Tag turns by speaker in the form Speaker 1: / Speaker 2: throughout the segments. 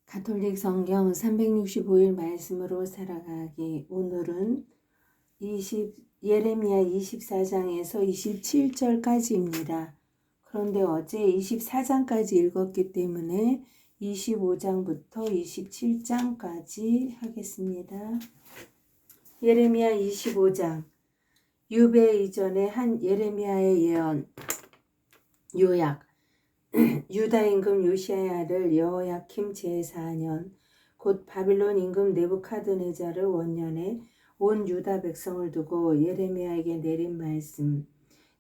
Speaker 1: 가톨릭 성경 365일 말씀으로 살아가기. 오늘은 예레미야 24장에서 27절까지입니다. 그런데 어제 24장까지 읽었기 때문에 25장부터 27장까지 하겠습니다. 예레미야 25장. 유배 이전의 한 예레미야의 예언. 요약. 유다 임금 요시야의 아들 여호야킴 제4년 곧 바빌론 임금 느부갓네살 원년에 온 유다 백성을 두고 예레미야에게 내린 말씀.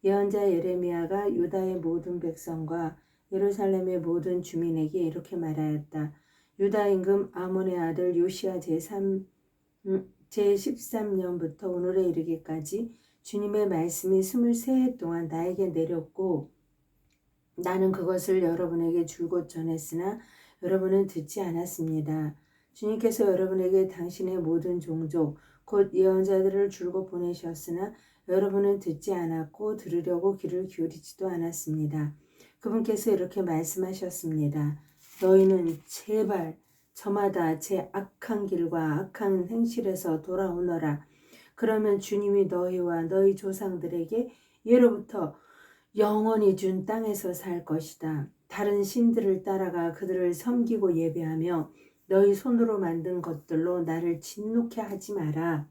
Speaker 1: 예언자 예레미야가 유다의 모든 백성과 예루살렘의 모든 주민에게 이렇게 말하였다. 유다 임금 아몬의 아들 요시야 제13년부터 오늘에 이르기까지 주님의 말씀이 23해 동안 나에게 내렸고 나는 그것을 여러분에게 줄곧 전했으나 여러분은 듣지 않았습니다. 주님께서 여러분에게 당신의 모든 종족 곧 예언자들을 줄곧 보내셨으나 여러분은 듣지 않았고 들으려고 귀를 기울이지도 않았습니다. 그분께서 이렇게 말씀하셨습니다. 너희는 제발 저마다 제 악한 길과 악한 행실에서 돌아오너라. 그러면 주님이 너희와 너희 조상들에게 예로부터 영원히 준 땅에서 살 것이다. 다른 신들을 따라가 그들을 섬기고 예배하며 너희 손으로 만든 것들로 나를 진노케 하지 마라.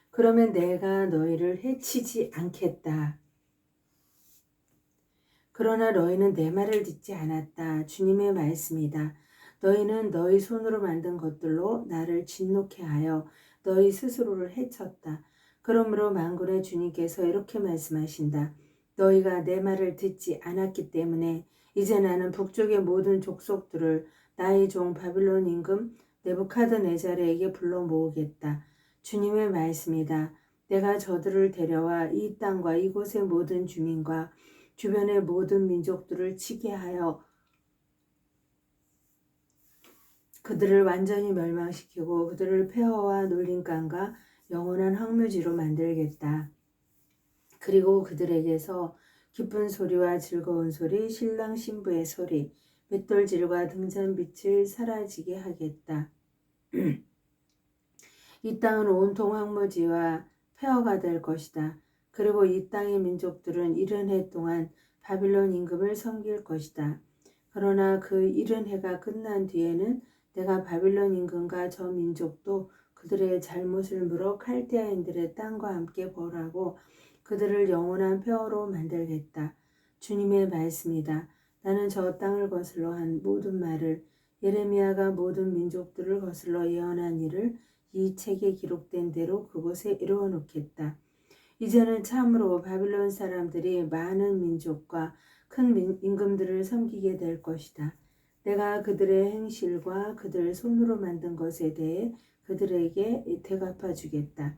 Speaker 1: 그러면 내가 너희를 해치지 않겠다. 그러나 너희는 내 말을 듣지 않았다. 주님의 말씀이다. 너희는 너희 손으로 만든 것들로 나를 진노케 하여 너희 스스로를 해쳤다. 그러므로 만군의 주님께서 이렇게 말씀하신다. 너희가 내 말을 듣지 않았기 때문에 이제 나는 북쪽의 모든 족속들을 나의 종 바빌론 임금 느부갓네살에게 불러 모으겠다. 주님의 말씀이다. 내가 저들을 데려와 이 땅과 이곳의 모든 주민과 주변의 모든 민족들을 치게 하여 그들을 완전히 멸망시키고 그들을 폐허와 놀림감과 영원한 황무지로 만들겠다. 그리고 그들에게서 기쁜 소리와 즐거운 소리, 신랑 신부의 소리, 맷돌질과 등잔빛을 사라지게 하겠다. 이 땅은 온통 황무지와 폐허가 될 것이다. 그리고 이 땅의 민족들은 70해 동안 바빌론 임금을 섬길 것이다. 그러나 그 70해가 끝난 뒤에는 내가 바빌론 임금과 저 민족도 그들의 잘못을 물어 칼데아인들의 땅과 함께 벌하고 그들을 영원한 폐허로 만들겠다. 주님의 말씀이다. 나는 저 땅을 거슬러 한 모든 말을 예레미야가 모든 민족들을 거슬러 예언한 일을 이 책에 기록된 대로 그곳에 이루어 놓겠다. 이제는 참으로 바빌론 사람들이 많은 민족과 큰 임금들을 섬기게 될 것이다. 내가 그들의 행실과 그들 손으로 만든 것에 대해 그들에게 되갚아 주겠다.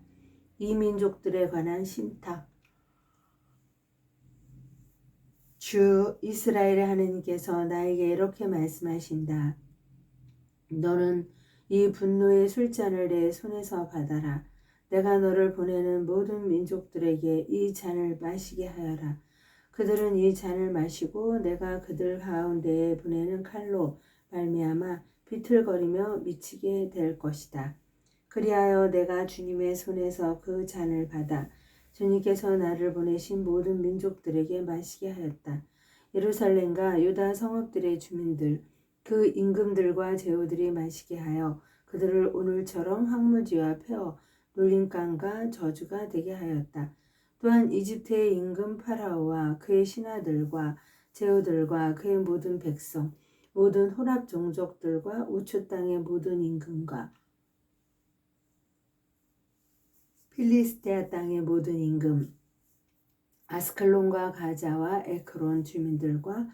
Speaker 1: 이 민족들에 관한 신탁. 주 이스라엘의 하나님께서 나에게 이렇게 말씀하신다. 너는 이 분노의 술잔을 내 손에서 받아라. 내가 너를 보내는 모든 민족들에게 이 잔을 마시게 하여라. 그들은 이 잔을 마시고 내가 그들 가운데에 보내는 칼로 말미암아 비틀거리며 미치게 될 것이다. 그리하여 내가 주님의 손에서 그 잔을 받아 주님께서 나를 보내신 모든 민족들에게 마시게 하였다. 예루살렘과 유다 성읍들의 주민들 그 임금들과 제후들이 마시게 하여 그들을 오늘처럼 황무지와 폐허 놀림감과 저주가 되게 하였다. 또한 이집트의 임금 파라오와 그의 신하들과 제후들과 그의 모든 백성 모든 혼합 종족들과 우측 땅의 모든 임금과 필리스테아 땅의 모든 임금 아스클론과 가자와 에크론 주민들과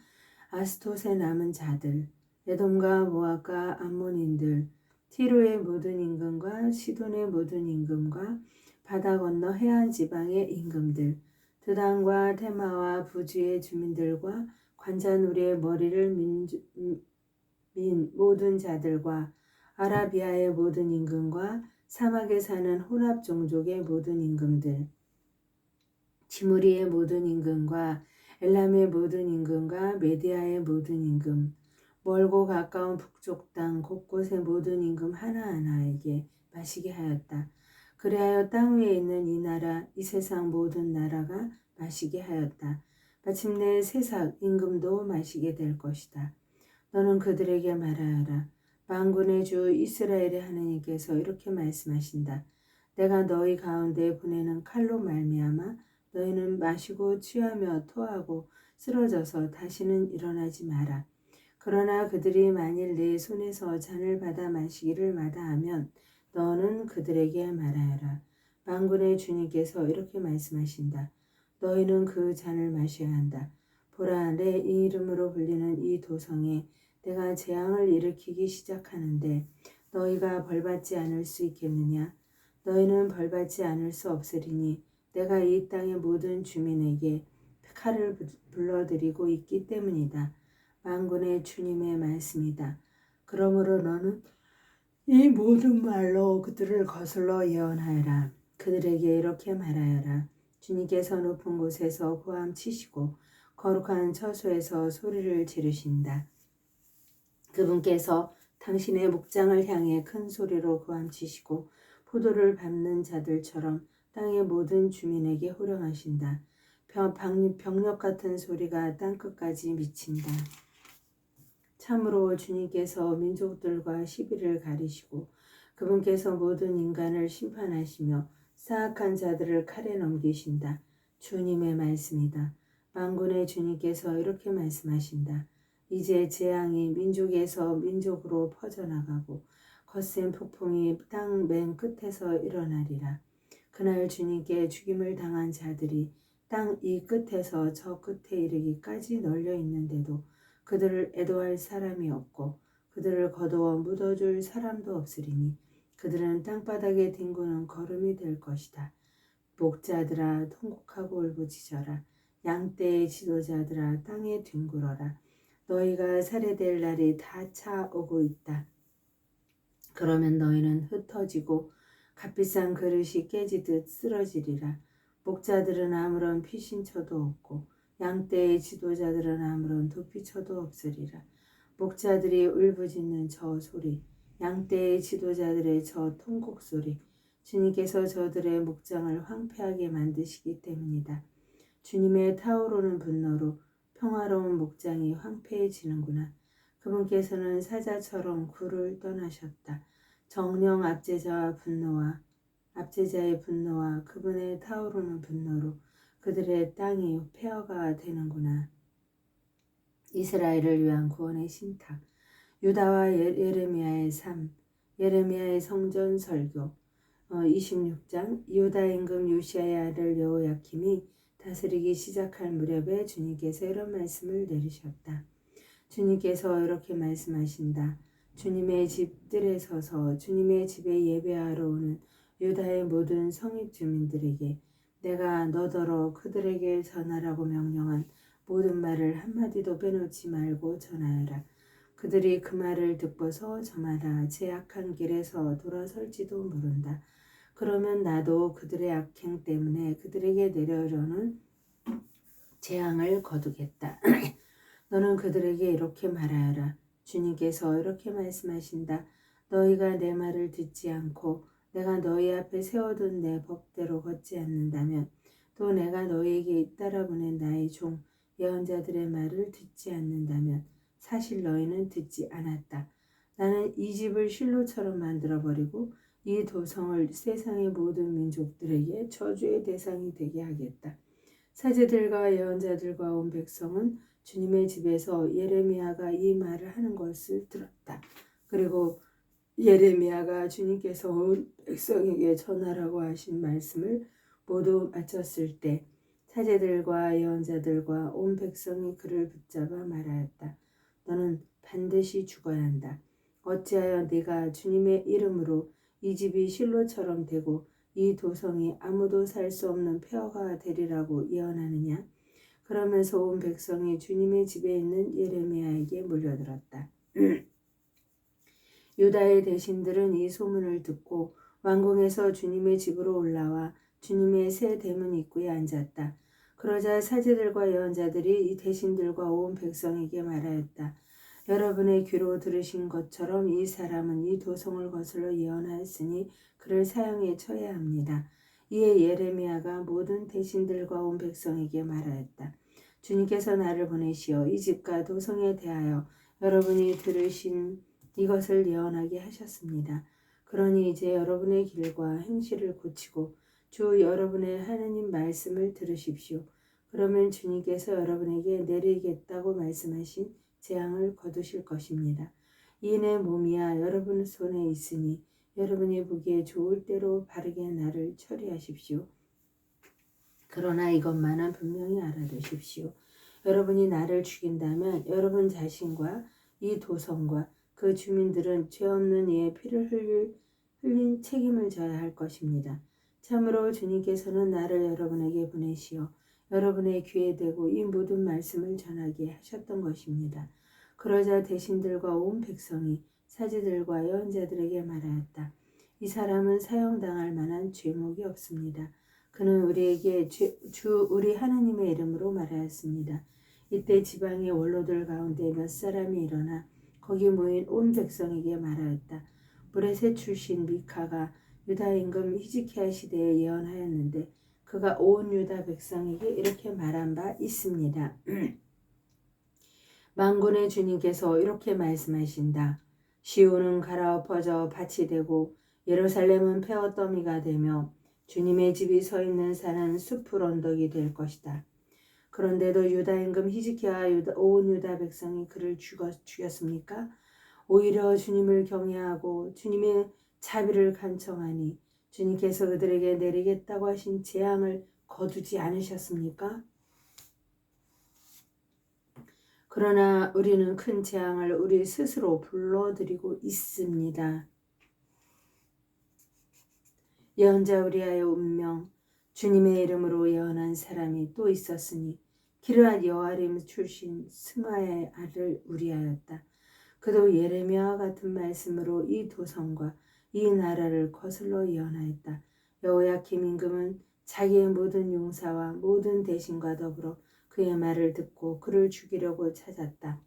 Speaker 1: 아스토세 남은 자들 에돔과 모압과 암몬인들 티로의 모든 임금과 시돈의 모든 임금과 바다 건너 해안 지방의 임금들 드단과 테마와 부주의 주민들과 관자놀이의 머리를 민 모든 자들과 아라비아의 모든 임금과 사막에 사는 혼합 종족의 모든 임금들 지무리의 모든 임금과 엘람의 모든 임금과 메디아의 모든 임금, 멀고 가까운 북쪽 땅 곳곳의 모든 임금 하나하나에게 마시게 하였다. 그리하여 땅 위에 있는 이 나라, 이 세상 모든 나라가 마시게 하였다. 마침내 세상 임금도 마시게 될 것이다. 너는 그들에게 말하여라. 만군의 주 이스라엘의 하나님께서 이렇게 말씀하신다. 내가 너희 가운데 보내는 칼로 말미암아 너희는 마시고 취하며 토하고 쓰러져서 다시는 일어나지 마라. 그러나 그들이 만일 내 손에서 잔을 받아 마시기를 마다하면 너는 그들에게 말하여라. 만군의 주님께서 이렇게 말씀하신다. 너희는 그 잔을 마셔야 한다. 보라, 내 이름으로 불리는 이 도성에 내가 재앙을 일으키기 시작하는데 너희가 벌받지 않을 수 있겠느냐? 너희는 벌받지 않을 수 없으리니 내가 이 땅의 모든 주민에게 칼을 불러들이고 있기 때문이다. 만군의 주님의 말씀이다. 그러므로 너는 이 모든 말로 그들을 거슬러 예언하여라. 그들에게 이렇게 말하여라. 주님께서 높은 곳에서 고함치시고 거룩한 처소에서 소리를 지르신다. 그분께서 당신의 목장을 향해 큰 소리로 고함치시고 포도를 밟는 자들처럼 땅의 모든 주민에게 호령하신다. 병력 같은 소리가 땅끝까지 미친다. 참으로 주님께서 민족들과 시비를 가리시고 그분께서 모든 인간을 심판하시며 사악한 자들을 칼에 넘기신다. 주님의 말씀이다. 만군의 주님께서 이렇게 말씀하신다. 이제 재앙이 민족에서 민족으로 퍼져나가고 거센 폭풍이 땅 맨 끝에서 일어나리라. 그날 주님께 죽임을 당한 자들이 땅 이 끝에서 저 끝에 이르기까지 널려 있는데도 그들을 애도할 사람이 없고 그들을 거두어 묻어줄 사람도 없으리니 그들은 땅바닥에 뒹구는 걸음이 될 것이다. 목자들아 통곡하고 울부짖어라. 양떼의 지도자들아 땅에 뒹굴어라. 너희가 살해될 날이 다 차오고 있다. 그러면 너희는 흩어지고 값비싼 그릇이 깨지듯 쓰러지리라. 목자들은 아무런 피신처도 없고 양떼의 지도자들은 아무런 도피처도 없으리라. 목자들이 울부짖는 저 소리, 양떼의 지도자들의 저 통곡 소리, 주님께서 저들의 목장을 황폐하게 만드시기 때문이다. 주님의 타오르는 분노로 평화로운 목장이 황폐해지는구나. 그분께서는 사자처럼 굴을 떠나셨다. 정령 압제자의 분노와 그분의 타오르는 분노로 그들의 땅이 폐허가 되는구나. 이스라엘을 위한 구원의 신탁. 유다와 예레미야의 삶. 예레미야의 성전 설교. 26장. 유다 임금 요시야의 아들 여호야킴이 다스리기 시작할 무렵에 주님께서 이런 말씀을 내리셨다. 주님께서 이렇게 말씀하신다. 주님의 집들에 서서 주님의 집에 예배하러 오는 유다의 모든 성읍 주민들에게 내가 너더러 그들에게 전하라고 명령한 모든 말을 한마디도 빼놓지 말고 전하여라. 그들이 그 말을 듣고서 저마다 제 악한 길에서 돌아설지도 모른다. 그러면 나도 그들의 악행 때문에 그들에게 내려오려는 재앙을 거두겠다. 너는 그들에게 이렇게 말하여라. 주님께서 이렇게 말씀하신다. 너희가 내 말을 듣지 않고 내가 너희 앞에 세워둔 내 법대로 걷지 않는다면 또 내가 너희에게 따라 보낸 나의 종 예언자들의 말을 듣지 않는다면 사실 너희는 듣지 않았다. 나는 이 집을 실로처럼 만들어버리고 이 도성을 세상의 모든 민족들에게 저주의 대상이 되게 하겠다. 사제들과 예언자들과 온 백성은 주님의 집에서 예레미야가 이 말을 하는 것을 들었다. 그리고 예레미야가 주님께서 온 백성에게 전하라고 하신 말씀을 모두 마쳤을 때 사제들과 예언자들과 온 백성이 그를 붙잡아 말하였다. 너는 반드시 죽어야 한다. 어찌하여 네가 주님의 이름으로 이 집이 실로처럼 되고 이 도성이 아무도 살 수 없는 폐허가 되리라고 예언하느냐? 그러면서 온 백성이 주님의 집에 있는 예레미야에게 몰려들었다. 유다의 대신들은 이 소문을 듣고 왕궁에서 주님의 집으로 올라와 주님의 새 대문 입구에 앉았다. 그러자 사제들과 예언자들이 이 대신들과 온 백성에게 말하였다. 여러분의 귀로 들으신 것처럼 이 사람은 이 도성을 거슬러 예언하였으니 그를 사형에 처해야 합니다. 이에 예레미야가 모든 대신들과 온 백성에게 말하였다. 주님께서 나를 보내시어 이 집과 도성에 대하여 여러분이 들으신 이것을 예언하게 하셨습니다. 그러니 이제 여러분의 길과 행실을 고치고 주 여러분의 하나님 말씀을 들으십시오. 그러면 주님께서 여러분에게 내리겠다고 말씀하신 재앙을 거두실 것입니다. 이 내 몸이야 여러분 손에 있으니 여러분이 보기에 좋을 대로 바르게 나를 처리하십시오. 그러나 이것만은 분명히 알아두십시오. 여러분이 나를 죽인다면 여러분 자신과 이 도성과 그 주민들은 죄 없는 이의 피를 흘린 책임을 져야 할 것입니다. 참으로 주님께서는 나를 여러분에게 보내시어 여러분의 귀에 대고 이 모든 말씀을 전하게 하셨던 것입니다. 그러자 대신들과 온 백성이 사제들과 예언자들에게 말하였다. 이 사람은 사형당할 만한 죄목이 없습니다. 그는 우리에게 주 우리 하나님의 이름으로 말하였습니다. 이때 지방의 원로들 가운데 몇 사람이 일어나 거기 모인 온 백성에게 말하였다. 브레셋 출신 미카가 유다 임금 히즈키야 시대에 예언하였는데 그가 온 유다 백성에게 이렇게 말한 바 있습니다. 만군의 주님께서 이렇게 말씀하신다. 시온은 갈아엎어져 밭이 되고 예루살렘은 폐허더미가 되며 주님의 집이 서 있는 산은 숲풀 언덕이 될 것이다. 그런데도 유다 임금 히즈키야와 온 유다 백성이 그를 죽였습니까? 오히려 주님을 경외하고 주님의 자비를 간청하니 주님께서 그들에게 내리겠다고 하신 재앙을 거두지 않으셨습니까? 그러나 우리는 큰 재앙을 우리 스스로 불러들이고 있습니다. 예언자 우리아의 운명, 주님의 이름으로 예언한 사람이 또 있었으니 기르앗 여아림 출신 스마의 아들 우리아였다. 그도 예레미야와 같은 말씀으로 이 도성과 이 나라를 거슬러 예언하였다. 여호야김 임금은 자기의 모든 용사와 모든 대신과 더불어 그의 말을 듣고 그를 죽이려고 찾았다.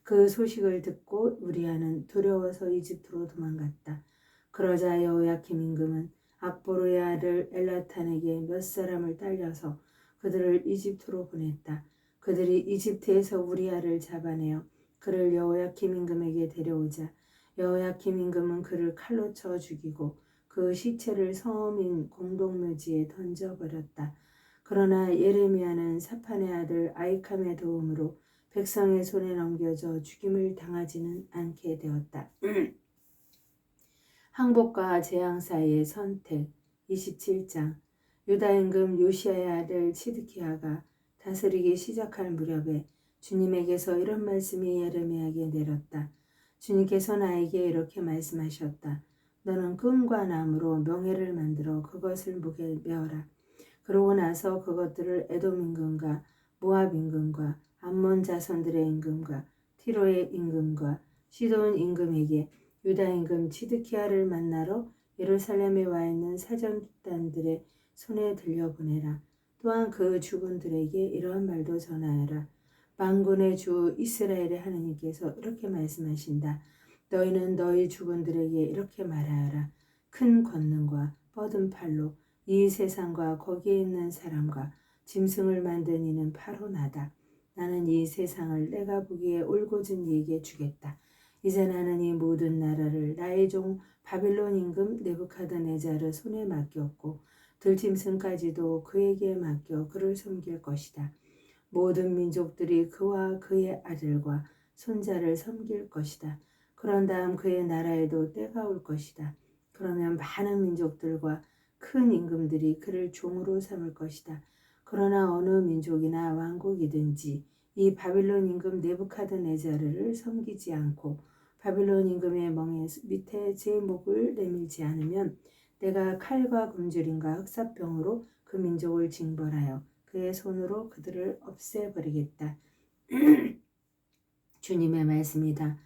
Speaker 1: 그 소식을 듣고 우리아는 두려워서 이집트로 도망갔다. 그러자 여호야김 임금은 악보르의 아들 엘라탄에게 몇 사람을 딸려서 그들을 이집트로 보냈다. 그들이 이집트에서 우리아를 잡아내어 그를 여호야김 임금에게 데려오자 여호야김 임금은 그를 칼로 쳐 죽이고 그 시체를 성인 공동묘지에 던져버렸다. 그러나 예레미야는 사판의 아들 아이캄의 도움으로 백성의 손에 넘겨져 죽임을 당하지는 않게 되었다. 항복과 재앙 사이의 선택 27장 유다 임금 요시야의 아들 시드키야가 다스리기 시작할 무렵에 주님에게서 이런 말씀이 예레미야에게 내렸다. 주님께서 나에게 이렇게 말씀하셨다. 너는 끈과 나무로 명예를 만들어 그것을 목에 메어라. 그러고 나서 그것들을 에돔 임금과 모압 임금과 암몬 자손들의 임금과 티로의 임금과 시돈 임금에게 유다 임금 시드키야를 만나러 예루살렘에 와 있는 사전단들의 손에 들려보내라. 또한 그 주군들에게 이러한 말도 전하여라. 만군의 주 이스라엘의 하나님께서 이렇게 말씀하신다. 너희는 너희 주군들에게 이렇게 말하여라. 큰 권능과 뻗은 팔로 이 세상과 거기에 있는 사람과 짐승을 만든 이는 바로 나다. 나는 이 세상을 내가 보기에 올곧은 이에게 주겠다. 이제 나는 이 모든 나라를 나의 종 바빌론 임금 느부갓네살의 손에 맡겼고 들짐승까지도 그에게 맡겨 그를 섬길 것이다. 모든 민족들이 그와 그의 아들과 손자를 섬길 것이다. 그런 다음 그의 나라에도 때가 올 것이다. 그러면 많은 민족들과 큰 임금들이 그를 종으로 삼을 것이다. 그러나 어느 민족이나 왕국이든지 이 바빌론 임금 느부갓네살을 섬기지 않고 바빌론 임금의 멍에 밑에 제 목을 내밀지 않으면 내가 칼과 굶주림과 흑사병으로 그 민족을 징벌하여 그의 손으로 그들을 없애버리겠다. 주님의 말씀이다.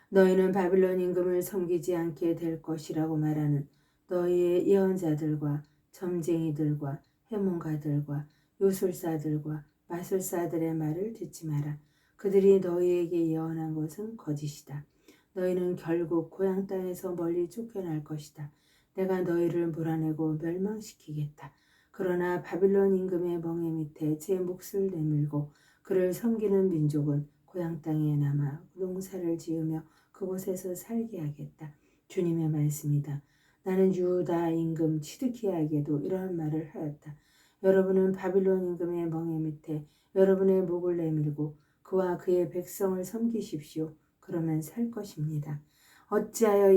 Speaker 1: 너희는 바빌론 임금을 섬기지 않게 될 것이라고 말하는 너희의 예언자들과 점쟁이들과 해몽가들과 요술사들과 마술사들의 말을 듣지 마라. 그들이 너희에게 예언한 것은 거짓이다. 너희는 결국 고향 땅에서 멀리 쫓겨날 것이다. 내가 너희를 몰아내고 멸망시키겠다. 그러나 바빌론 임금의 멍에 밑에 제 몫을 내밀고 그를 섬기는 민족은 고향 땅에 남아 농사를 지으며 그곳에서 살게 하겠다. 주님의 말씀이다. 나는 유다 임금 치드키야에게도 이러한 말을 하였다. 여러분은 바빌론 임금의 멍에 밑에 여러분의 목을 내밀고 그와 그의 백성을 섬기십시오. 그러면 살 것입니다. 어찌하여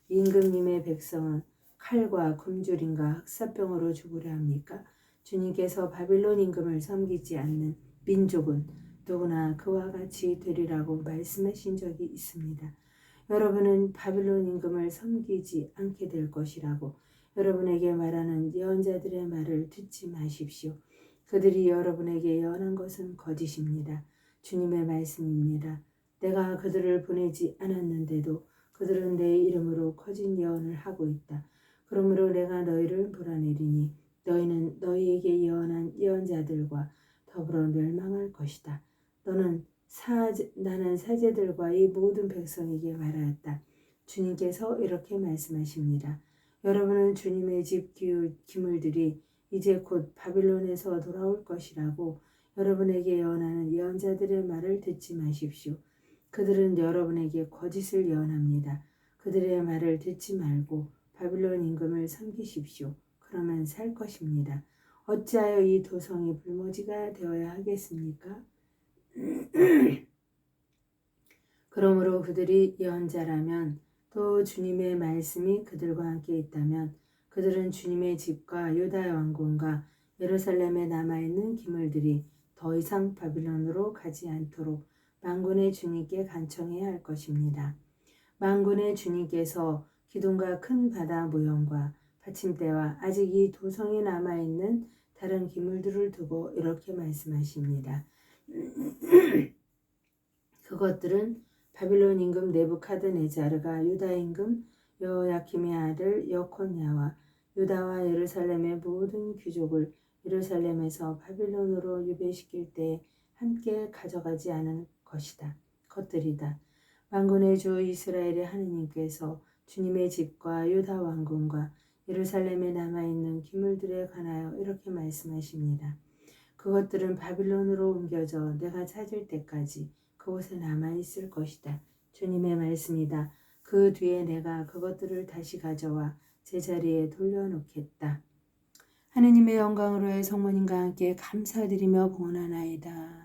Speaker 1: 임금님의 백성은 칼과 굶주림과 흑사병으로 죽으려 합니까? 주님께서 바빌론 임금을 섬기지 않는 민족은 누구나 그와 같이 되리라고 말씀하신 적이 있습니다. 여러분은 바빌론 임금을 섬기지 않게 될 것이라고 여러분에게 말하는 예언자들의 말을 듣지 마십시오. 그들이 여러분에게 예언한 것은 거짓입니다. 주님의 말씀입니다. 내가 그들을 보내지 않았는데도 그들은 내 이름으로 거짓 예언을 하고 있다. 그러므로 내가 너희를 몰아내리니 너희는 너희에게 예언한 예언자들과 더불어 멸망할 것이다. 나는 사제들과 이 모든 백성에게 말하였다. 주님께서 이렇게 말씀하십니다. 여러분은 주님의 집 기물들이 이제 곧 바빌론에서 돌아올 것이라고 여러분에게 예언하는 예언자들의 말을 듣지 마십시오. 그들은 여러분에게 거짓을 예언합니다. 그들의 말을 듣지 말고 바빌론 임금을 섬기십시오. 그러면 살 것입니다. 어찌하여 이 도성이 불모지가 되어야 하겠습니까? 그러므로 그들이 예언자라면 또 주님의 말씀이 그들과 함께 있다면 그들은 주님의 집과 유다 왕궁과 예루살렘에 남아있는 기물들이 더 이상 바빌론으로 가지 않도록 만군의 주님께 간청해야 할 것입니다. 만군의 주님께서 기둥과 큰 바다 모형과 받침대와 아직 이 도성에 남아있는 다른 기물들을 두고 이렇게 말씀하십니다. 그것들은 바빌론 임금 네부카드네자르가 유다 임금 여호야김의 아들 여코냐와 유다와 예루살렘의 모든 귀족을 예루살렘에서 바빌론으로 유배시킬 때 함께 가져가지 않은 것들이다. 만군의 주 이스라엘의 하느님께서 주님의 집과 유다 왕궁과 예루살렘에 남아있는 기물들에 관하여 이렇게 말씀하십니다. 그것들은 바빌론으로 옮겨져 내가 찾을 때까지 그곳에 남아있을 것이다. 주님의 말씀이다. 그 뒤에 내가 그것들을 다시 가져와 제자리에 돌려놓겠다. 하느님의 영광으로의 성모님과 함께 감사드리며 봉헌하나이다.